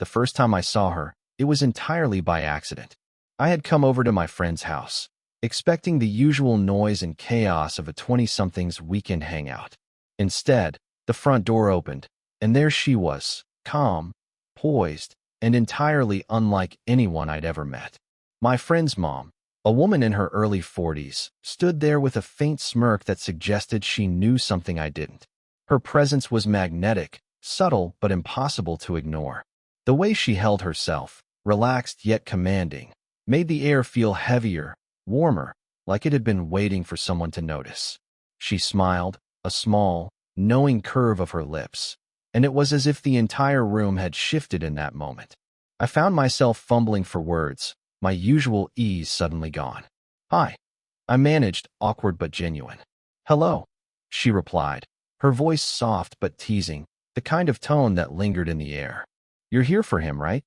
The first time I saw her, it was entirely by accident. I had come over to my friend's house, expecting the usual noise and chaos of a 20-something's weekend hangout. Instead, the front door opened, and there she was, calm, poised, and entirely unlike anyone I'd ever met. My friend's mom, a woman in her early 40s, stood there with a faint smirk that suggested she knew something I didn't. Her presence was magnetic, subtle but impossible to ignore. The way she held herself, relaxed yet commanding, made the air feel heavier, warmer, like it had been waiting for someone to notice. She smiled, a small, knowing curve of her lips, and it was as if the entire room had shifted in that moment. I found myself fumbling for words, my usual ease suddenly gone. "Hi," I managed, awkward but genuine. "Hello," she replied, her voice soft but teasing, the kind of tone that lingered in the air. "You're here for him, right?"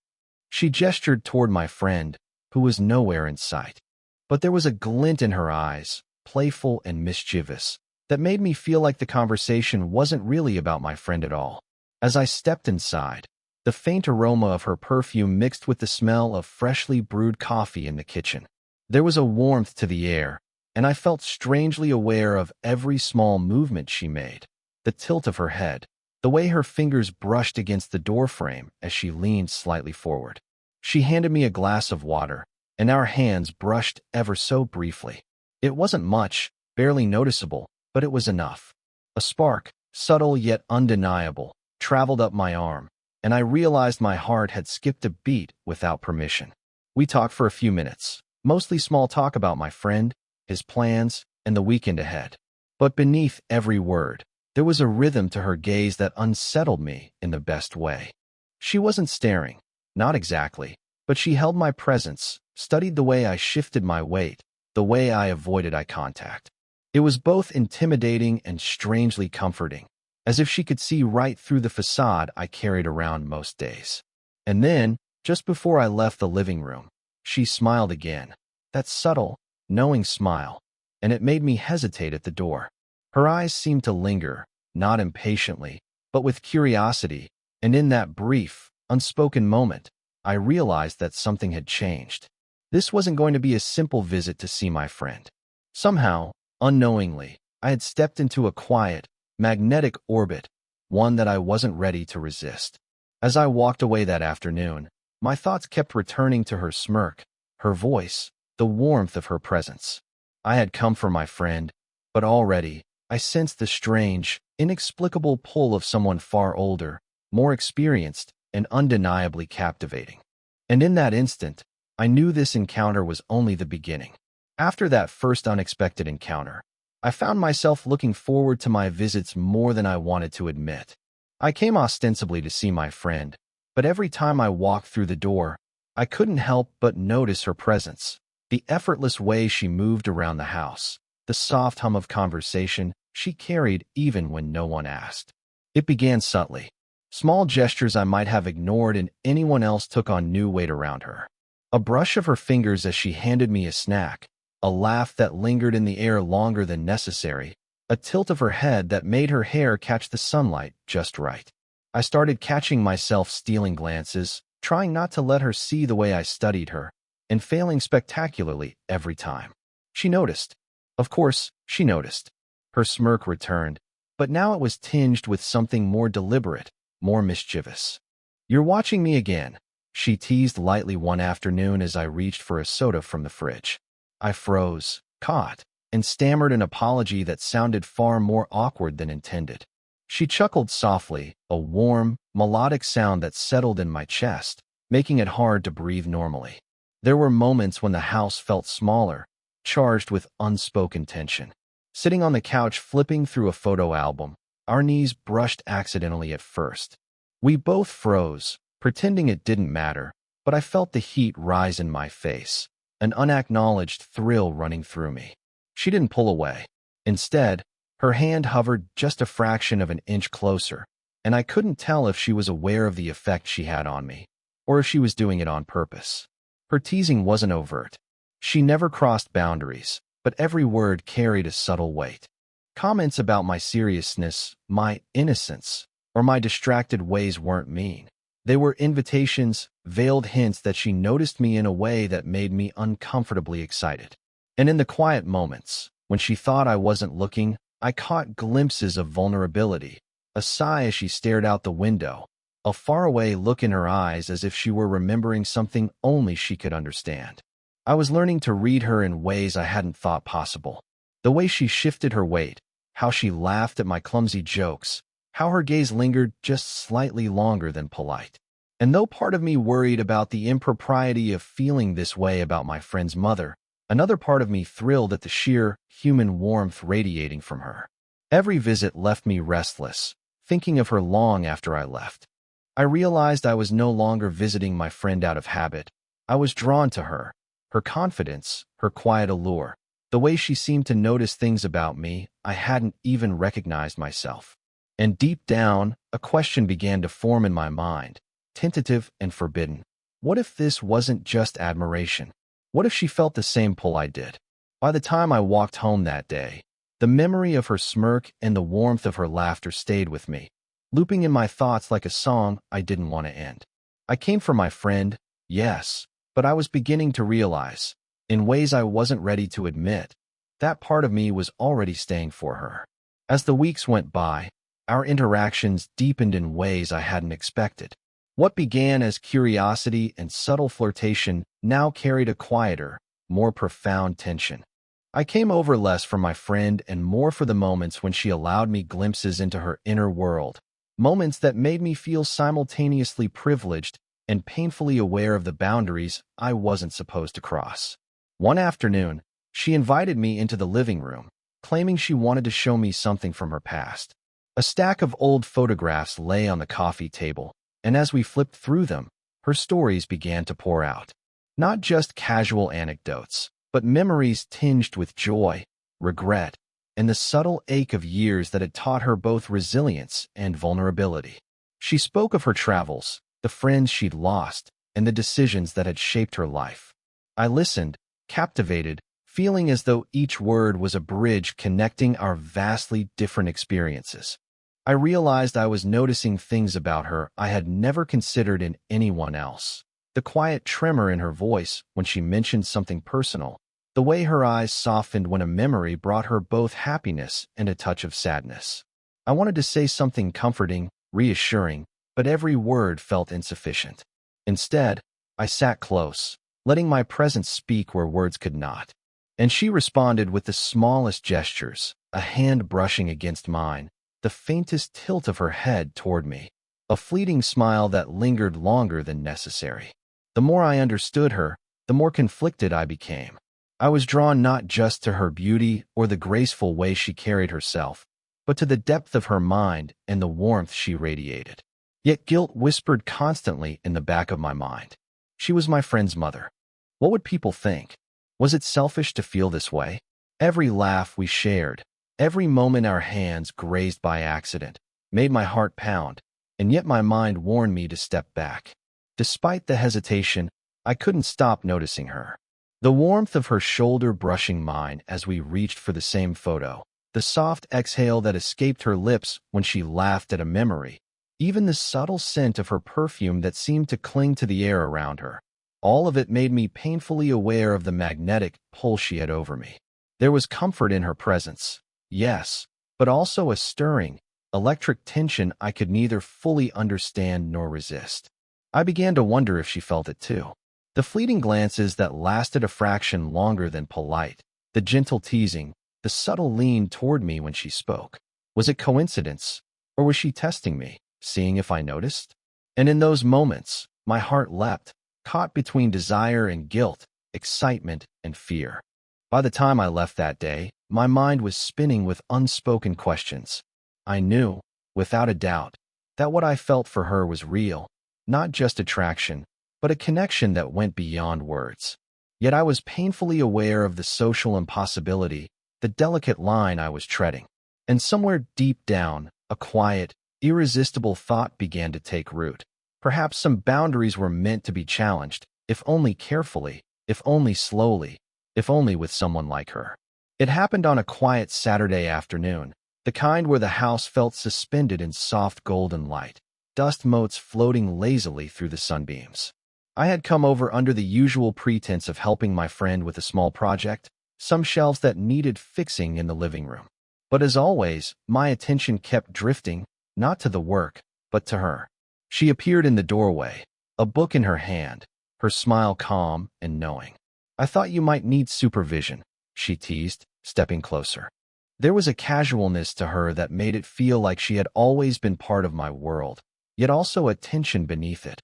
She gestured toward my friend, who was nowhere in sight. But there was a glint in her eyes, playful and mischievous, that made me feel like the conversation wasn't really about my friend at all. As I stepped inside, the faint aroma of her perfume mixed with the smell of freshly brewed coffee in the kitchen. There was a warmth to the air, and I felt strangely aware of every small movement she made. The tilt of her head, the way her fingers brushed against the doorframe as she leaned slightly forward. She handed me a glass of water, and our hands brushed ever so briefly. It wasn't much, barely noticeable, but it was enough. A spark, subtle yet undeniable, traveled up my arm, and I realized my heart had skipped a beat without permission. We talked for a few minutes, mostly small talk about my friend, his plans, and the weekend ahead. But beneath every word, there was a rhythm to her gaze that unsettled me in the best way. She wasn't staring, not exactly, but she held my presence, studied the way I shifted my weight, the way I avoided eye contact. It was both intimidating and strangely comforting, as if she could see right through the facade I carried around most days. And then, just before I left the living room, she smiled again, that subtle, knowing smile, and it made me hesitate at the door. Her eyes seemed to linger, not impatiently, but with curiosity, and in that brief, unspoken moment, I realized that something had changed. This wasn't going to be a simple visit to see my friend. Somehow, unknowingly, I had stepped into a quiet, magnetic orbit, one that I wasn't ready to resist. As I walked away that afternoon, my thoughts kept returning to her smirk, her voice, the warmth of her presence. I had come for my friend, but already, I sensed the strange, inexplicable pull of someone far older, more experienced, and undeniably captivating. And in that instant, I knew this encounter was only the beginning. After that first unexpected encounter, I found myself looking forward to my visits more than I wanted to admit. I came ostensibly to see my friend, but every time I walked through the door, I couldn't help but notice her presence, the effortless way she moved around the house, the soft hum of conversation she carried even when no one asked. It began subtly. Small gestures I might have ignored and anyone else took on new weight around her. A brush of her fingers as she handed me a snack, a laugh that lingered in the air longer than necessary, a tilt of her head that made her hair catch the sunlight just right. I started catching myself stealing glances, trying not to let her see the way I studied her, and failing spectacularly every time. She noticed. Of course, she noticed. Her smirk returned, but now it was tinged with something more deliberate, more mischievous. "You're watching me again," she teased lightly one afternoon as I reached for a soda from the fridge. I froze, caught, and stammered an apology that sounded far more awkward than intended. She chuckled softly, a warm, melodic sound that settled in my chest, making it hard to breathe normally. There were moments when the house felt smaller, charged with unspoken tension. Sitting on the couch flipping through a photo album, our knees brushed accidentally at first. We both froze, pretending it didn't matter, but I felt the heat rise in my face, an unacknowledged thrill running through me. She didn't pull away. Instead, her hand hovered just a fraction of an inch closer, and I couldn't tell if she was aware of the effect she had on me, or if she was doing it on purpose. Her teasing wasn't overt. She never crossed boundaries, but every word carried a subtle weight. Comments about my seriousness, my innocence, or my distracted ways weren't mean. They were invitations, veiled hints that she noticed me in a way that made me uncomfortably excited. And in the quiet moments, when she thought I wasn't looking, I caught glimpses of vulnerability, a sigh as she stared out the window, a faraway look in her eyes as if she were remembering something only she could understand. I was learning to read her in ways I hadn't thought possible. The way she shifted her weight, how she laughed at my clumsy jokes, how her gaze lingered just slightly longer than polite. And though part of me worried about the impropriety of feeling this way about my friend's mother, another part of me thrilled at the sheer human warmth radiating from her. Every visit left me restless, thinking of her long after I left. I realized I was no longer visiting my friend out of habit. I was drawn to her. Her confidence, her quiet allure, the way she seemed to notice things about me I hadn't even recognized myself. And deep down, a question began to form in my mind, tentative and forbidden. What if this wasn't just admiration? What if she felt the same pull I did? By the time I walked home that day, the memory of her smirk and the warmth of her laughter stayed with me, looping in my thoughts like a song I didn't want to end. I came for my friend, yes, but I was beginning to realize, in ways I wasn't ready to admit, that part of me was already staying for her. As the weeks went by, our interactions deepened in ways I hadn't expected. What began as curiosity and subtle flirtation now carried a quieter, more profound tension. I came over less for my friend and more for the moments when she allowed me glimpses into her inner world, moments that made me feel simultaneously privileged and painfully aware of the boundaries I wasn't supposed to cross. One afternoon, she invited me into the living room, claiming she wanted to show me something from her past. A stack of old photographs lay on the coffee table, and as we flipped through them, her stories began to pour out. Not just casual anecdotes, but memories tinged with joy, regret, and the subtle ache of years that had taught her both resilience and vulnerability. She spoke of her travels, the friends she'd lost, and the decisions that had shaped her life. I listened, captivated, feeling as though each word was a bridge connecting our vastly different experiences. I realized I was noticing things about her I had never considered in anyone else. The quiet tremor in her voice when she mentioned something personal, the way her eyes softened when a memory brought her both happiness and a touch of sadness. I wanted to say something comforting, reassuring, but every word felt insufficient. Instead, I sat close, letting my presence speak where words could not. And she responded with the smallest gestures, a hand brushing against mine, the faintest tilt of her head toward me, a fleeting smile that lingered longer than necessary. The more I understood her, the more conflicted I became. I was drawn not just to her beauty or the graceful way she carried herself, but to the depth of her mind and the warmth she radiated. Yet guilt whispered constantly in the back of my mind. She was my friend's mother. What would people think? Was it selfish to feel this way? Every laugh we shared, every moment our hands grazed by accident, made my heart pound, and yet my mind warned me to step back. Despite the hesitation, I couldn't stop noticing her. The warmth of her shoulder brushing mine as we reached for the same photo, the soft exhale that escaped her lips when she laughed at a memory, even the subtle scent of her perfume that seemed to cling to the air around her. All of it made me painfully aware of the magnetic pull she had over me. There was comfort in her presence, yes, but also a stirring, electric tension I could neither fully understand nor resist. I began to wonder if she felt it too. The fleeting glances that lasted a fraction longer than polite, the gentle teasing, the subtle lean toward me when she spoke. Was it coincidence, or was she testing me, seeing if I noticed? And in those moments, my heart leapt, caught between desire and guilt, excitement and fear. By the time I left that day, my mind was spinning with unspoken questions. I knew, without a doubt, that what I felt for her was real, not just attraction, but a connection that went beyond words. Yet I was painfully aware of the social impossibility, the delicate line I was treading. And somewhere deep down, a quiet, irresistible thought began to take root. Perhaps some boundaries were meant to be challenged, if only carefully, if only slowly, if only with someone like her. It happened on a quiet Saturday afternoon, the kind where the house felt suspended in soft golden light. dust motes floating lazily through the sunbeams. I had come over under the usual pretense of helping my friend with a small project, some shelves that needed fixing in the living room. But as always, my attention kept drifting, not to the work, but to her. She appeared in the doorway, a book in her hand, her smile calm and knowing. "I thought you might need supervision," she teased, stepping closer. There was a casualness to her that made it feel like she had always been part of my world, yet also a tension beneath it.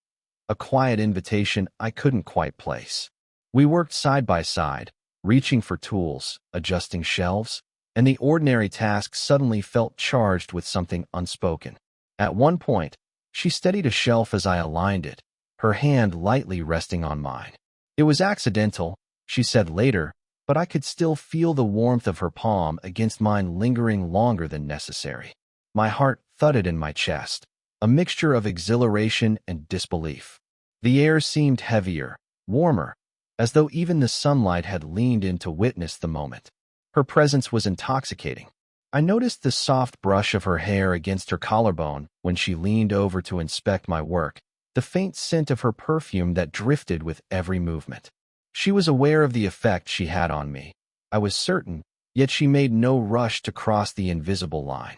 A quiet invitation I couldn't quite place. We worked side by side, reaching for tools, adjusting shelves, and the ordinary task suddenly felt charged with something unspoken. At one point, she steadied a shelf as I aligned it, her hand lightly resting on mine. "It was accidental," she said later, but I could still feel the warmth of her palm against mine lingering longer than necessary. My heart thudded in my chest, a mixture of exhilaration and disbelief. The air seemed heavier, warmer, as though even the sunlight had leaned in to witness the moment. Her presence was intoxicating. I noticed the soft brush of her hair against her collarbone when she leaned over to inspect my work, the faint scent of her perfume that drifted with every movement. She was aware of the effect she had on me, I was certain, yet she made no rush to cross the invisible line.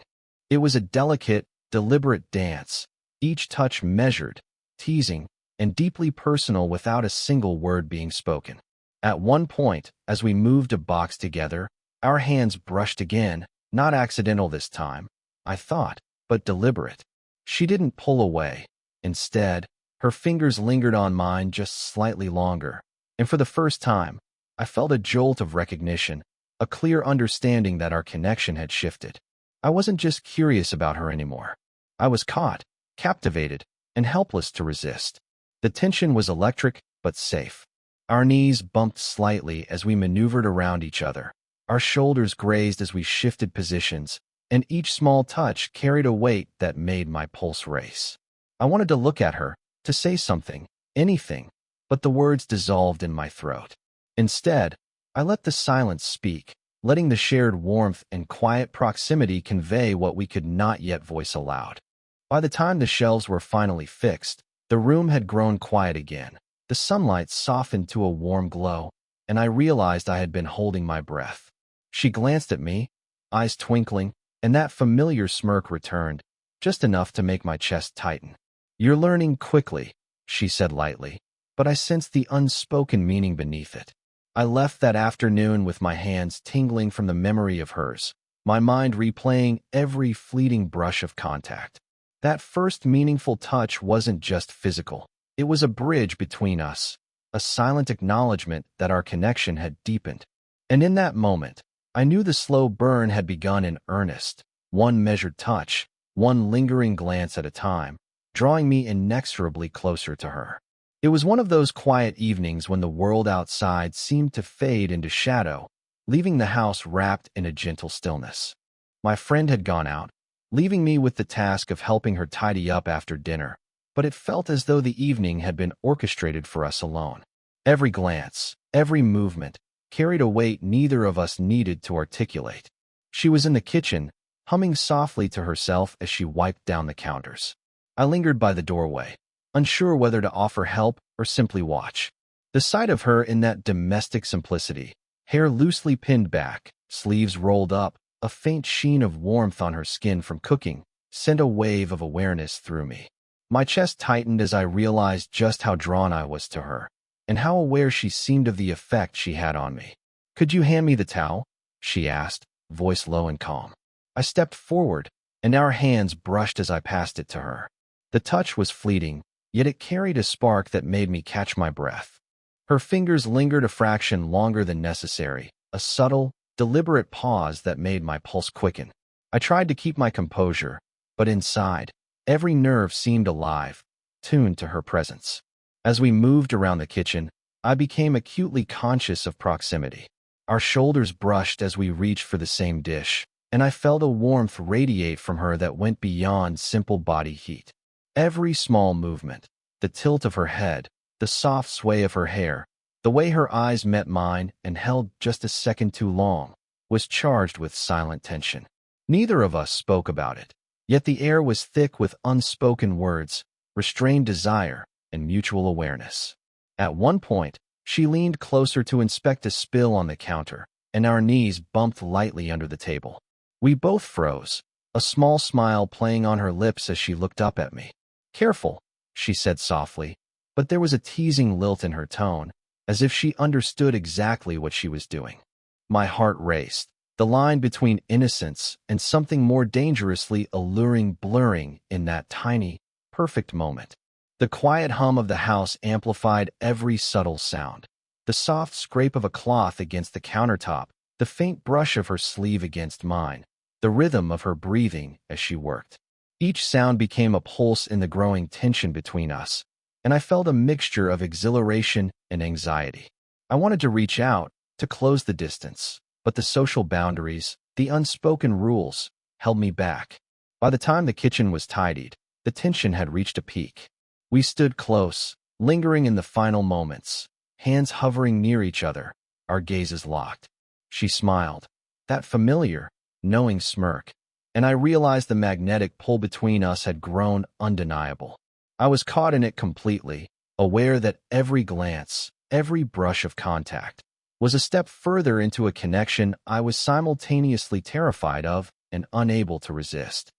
It was a delicate, deliberate dance, each touch measured, teasing, and deeply personal without a single word being spoken. At one point, as we moved a box together, our hands brushed again, not accidental this time, I thought, but deliberate. She didn't pull away. Instead, her fingers lingered on mine just slightly longer, and for the first time, I felt a jolt of recognition, a clear understanding that our connection had shifted. I wasn't just curious about her anymore. I was caught, captivated, and helpless to resist. The tension was electric, but safe. Our knees bumped slightly as we maneuvered around each other. Our shoulders grazed as we shifted positions, and each small touch carried a weight that made my pulse race. I wanted to look at her, to say something, anything, but the words dissolved in my throat. Instead, I let the silence speak, letting the shared warmth and quiet proximity convey what we could not yet voice aloud. By the time the shelves were finally fixed, the room had grown quiet again. The sunlight softened to a warm glow, and I realized I had been holding my breath. She glanced at me, eyes twinkling, and that familiar smirk returned, just enough to make my chest tighten. "You're learning quickly," she said lightly, but I sensed the unspoken meaning beneath it. I left that afternoon with my hands tingling from the memory of hers, my mind replaying every fleeting brush of contact. That first meaningful touch wasn't just physical. It was a bridge between us, a silent acknowledgement that our connection had deepened. And in that moment, I knew the slow burn had begun in earnest, one measured touch, one lingering glance at a time, drawing me inexorably closer to her. It was one of those quiet evenings when the world outside seemed to fade into shadow, leaving the house wrapped in a gentle stillness. My friend had gone out, leaving me with the task of helping her tidy up after dinner, but it felt as though the evening had been orchestrated for us alone. Every glance, every movement, carried a weight neither of us needed to articulate. She was in the kitchen, humming softly to herself as she wiped down the counters. I lingered by the doorway, unsure whether to offer help or simply watch. The sight of her in that domestic simplicity, hair loosely pinned back, sleeves rolled up, a faint sheen of warmth on her skin from cooking, sent a wave of awareness through me. My chest tightened as I realized just how drawn I was to her, and how aware she seemed of the effect she had on me. "Could you hand me the towel?" she asked, voice low and calm. I stepped forward, and our hands brushed as I passed it to her. The touch was fleeting, yet it carried a spark that made me catch my breath. Her fingers lingered a fraction longer than necessary, a subtle, deliberate pause that made my pulse quicken. I tried to keep my composure, but inside, every nerve seemed alive, tuned to her presence. As we moved around the kitchen, I became acutely conscious of proximity. Our shoulders brushed as we reached for the same dish, and I felt a warmth radiate from her that went beyond simple body heat. Every small movement, the tilt of her head, the soft sway of her hair, the way her eyes met mine and held just a second too long, was charged with silent tension. Neither of us spoke about it, Yet the air was thick with unspoken words, restrained desire, and mutual awareness. At one point, she leaned closer to inspect a spill on the counter, and our knees bumped lightly under the table. We both froze, a small smile playing on her lips as she looked up at me. "Careful," she said softly, but there was a teasing lilt in her tone, as if she understood exactly what she was doing. My heart raced, the line between innocence and something more dangerously alluring blurring in that tiny, perfect moment. The quiet hum of the house amplified every subtle sound. The soft scrape of a cloth against the countertop, the faint brush of her sleeve against mine, the rhythm of her breathing as she worked. Each sound became a pulse in the growing tension between us, and I felt a mixture of exhilaration and anxiety. I wanted to reach out, to close the distance, but the social boundaries, the unspoken rules, held me back. By the time the kitchen was tidied, the tension had reached a peak. We stood close, lingering in the final moments, hands hovering near each other, our gazes locked. She smiled, that familiar, knowing smirk, and I realized the magnetic pull between us had grown undeniable. I was caught in it completely, aware that every glance, every brush of contact, was a step further into a connection I was simultaneously terrified of and unable to resist.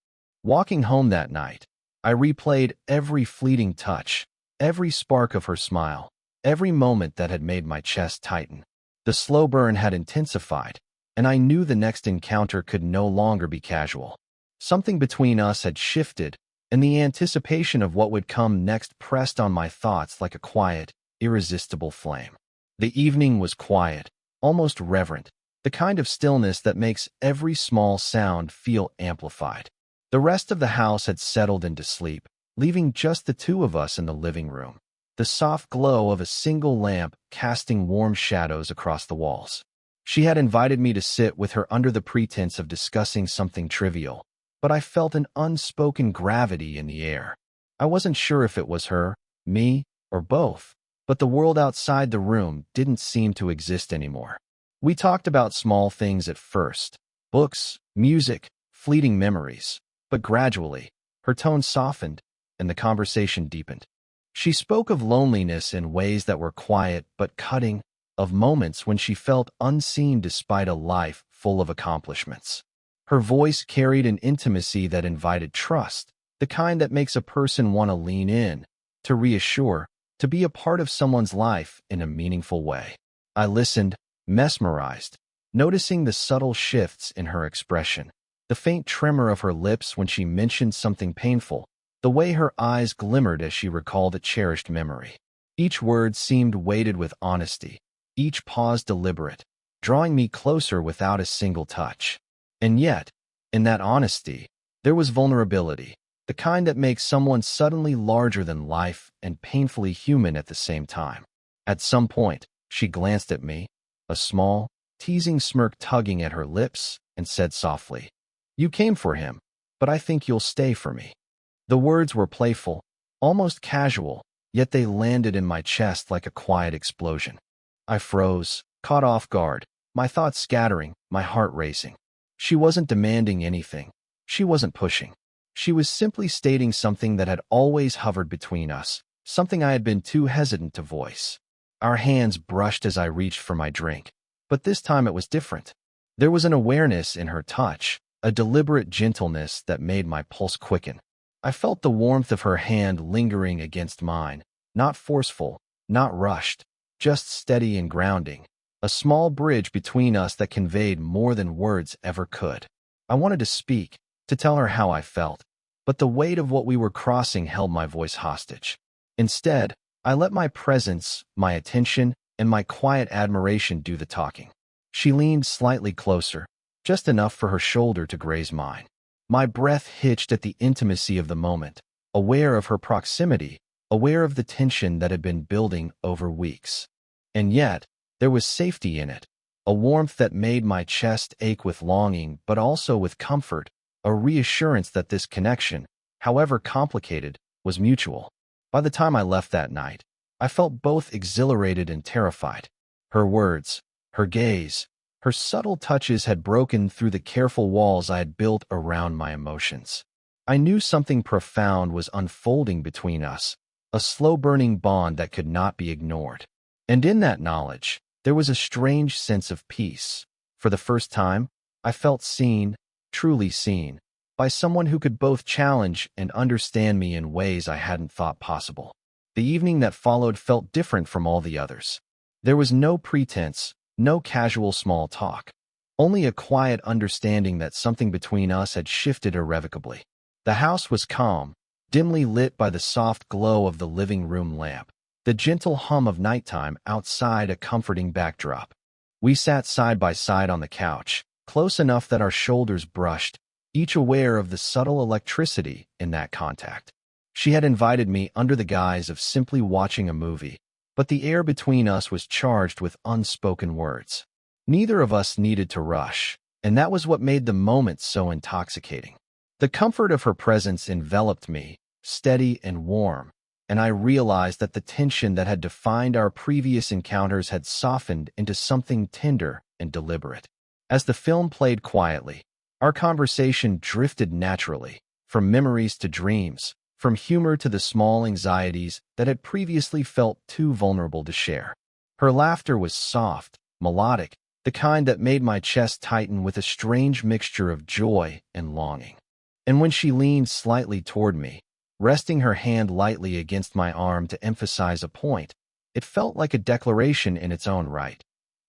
Walking home that night, I replayed every fleeting touch, every spark of her smile, every moment that had made my chest tighten. The slow burn had intensified, and I knew the next encounter could no longer be casual. Something between us had shifted, and the anticipation of what would come next pressed on my thoughts like a quiet, irresistible flame. The evening was quiet, almost reverent, the kind of stillness that makes every small sound feel amplified. The rest of the house had settled into sleep, leaving just the two of us in the living room, the soft glow of a single lamp casting warm shadows across the walls. She had invited me to sit with her under the pretense of discussing something trivial, but I felt an unspoken gravity in the air. I wasn't sure if it was her, me, or both, but the world outside the room didn't seem to exist anymore. We talked about small things at first, books, music, fleeting memories, but gradually, her tone softened, and the conversation deepened. She spoke of loneliness in ways that were quiet but cutting, of moments when she felt unseen despite a life full of accomplishments. Her voice carried an intimacy that invited trust, the kind that makes a person want to lean in, to reassure, to be a part of someone's life in a meaningful way. I listened, mesmerized, noticing the subtle shifts in her expression, the faint tremor of her lips when she mentioned something painful, the way her eyes glimmered as she recalled a cherished memory. Each word seemed weighted with honesty, each pause deliberate, drawing me closer without a single touch. And yet, in that honesty, there was vulnerability, the kind that makes someone suddenly larger than life and painfully human at the same time. At some point, she glanced at me, a small, teasing smirk tugging at her lips, and said softly, "You came for him, but I think you'll stay for me." The words were playful, almost casual, yet they landed in my chest like a quiet explosion. I froze, caught off guard, my thoughts scattering, my heart racing. She wasn't demanding anything. She wasn't pushing. She was simply stating something that had always hovered between us, something I had been too hesitant to voice. Our hands brushed as I reached for my drink, but this time it was different. There was an awareness in her touch, a deliberate gentleness that made my pulse quicken. I felt the warmth of her hand lingering against mine, not forceful, not rushed, just steady and grounding, a small bridge between us that conveyed more than words ever could. I wanted to speak, to tell her how I felt, but the weight of what we were crossing held my voice hostage. Instead, I let my presence, my attention, and my quiet admiration do the talking. She leaned slightly closer, just enough for her shoulder to graze mine. My breath hitched at the intimacy of the moment, aware of her proximity, aware of the tension that had been building over weeks. And yet, there was safety in it, a warmth that made my chest ache with longing but also with comfort, a reassurance that this connection, however complicated, was mutual. By the time I left that night, I felt both exhilarated and terrified. Her words, her gaze, her subtle touches had broken through the careful walls I had built around my emotions. I knew something profound was unfolding between us, a slow-burning bond that could not be ignored. And in that knowledge, there was a strange sense of peace. For the first time, I felt seen, truly seen, by someone who could both challenge and understand me in ways I hadn't thought possible. The evening that followed felt different from all the others. There was no pretense, no casual small talk, only a quiet understanding that something between us had shifted irrevocably. The house was calm, dimly lit by the soft glow of the living room lamp, the gentle hum of nighttime outside a comforting backdrop. We sat side by side on the couch, close enough that our shoulders brushed, each aware of the subtle electricity in that contact. She had invited me under the guise of simply watching a movie, but the air between us was charged with unspoken words. Neither of us needed to rush, and that was what made the moment so intoxicating. The comfort of her presence enveloped me, steady and warm, and I realized that the tension that had defined our previous encounters had softened into something tender and deliberate. As the film played quietly, our conversation drifted naturally, from memories to dreams, from humor to the small anxieties that had previously felt too vulnerable to share. Her laughter was soft, melodic, the kind that made my chest tighten with a strange mixture of joy and longing. And when she leaned slightly toward me, resting her hand lightly against my arm to emphasize a point, it felt like a declaration in its own right.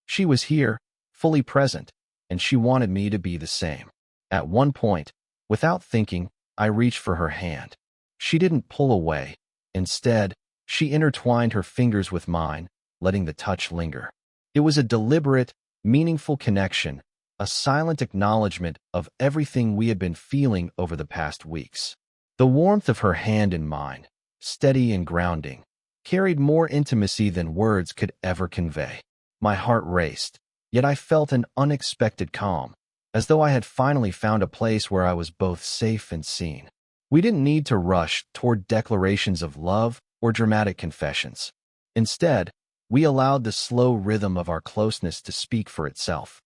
She was here, fully present, and she wanted me to be the same. At one point, without thinking, I reached for her hand. She didn't pull away. Instead, she intertwined her fingers with mine, letting the touch linger. It was a deliberate, meaningful connection, a silent acknowledgement of everything we had been feeling over the past weeks. The warmth of her hand in mine, steady and grounding, carried more intimacy than words could ever convey. My heart raced, yet I felt an unexpected calm, as though I had finally found a place where I was both safe and seen. We didn't need to rush toward declarations of love or dramatic confessions. Instead, we allowed the slow rhythm of our closeness to speak for itself.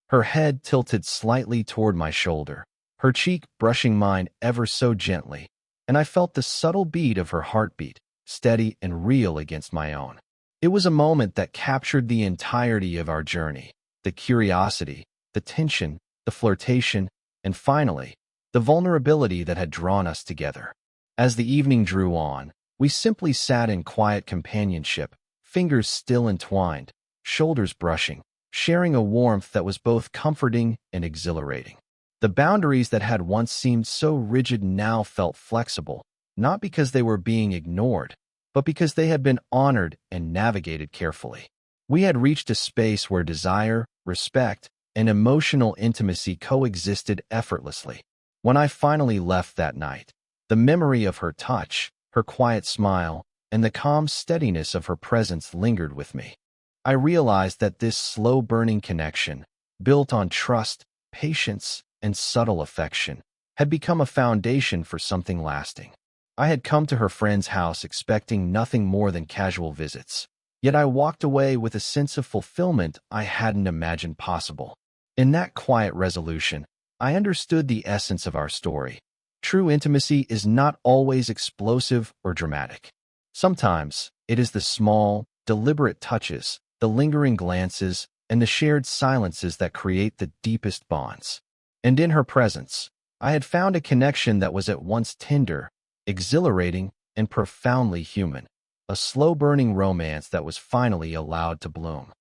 Her head tilted slightly toward my shoulder, her cheek brushing mine ever so gently, and I felt the subtle beat of her heartbeat, steady and real against my own. It was a moment that captured the entirety of our journey, the curiosity, the tension, the flirtation, and finally, the vulnerability that had drawn us together. As the evening drew on, we simply sat in quiet companionship, fingers still entwined, shoulders brushing, sharing a warmth that was both comforting and exhilarating. The boundaries that had once seemed so rigid now felt flexible, not because they were being ignored, but because they had been honored and navigated carefully. We had reached a space where desire, respect, and emotional intimacy coexisted effortlessly. When I finally left that night, the memory of her touch, her quiet smile, and the calm steadiness of her presence lingered with me. I realized that this slow-burning connection, built on trust, patience, and subtle affection, had become a foundation for something lasting. I had come to her friend's house expecting nothing more than casual visits, yet I walked away with a sense of fulfillment I hadn't imagined possible. In that quiet resolution, I understood the essence of our story. True intimacy is not always explosive or dramatic. Sometimes, it is the small, deliberate touches, the lingering glances, and the shared silences that create the deepest bonds. And in her presence, I had found a connection that was at once tender, exhilarating, and profoundly human, a slow-burning romance that was finally allowed to bloom.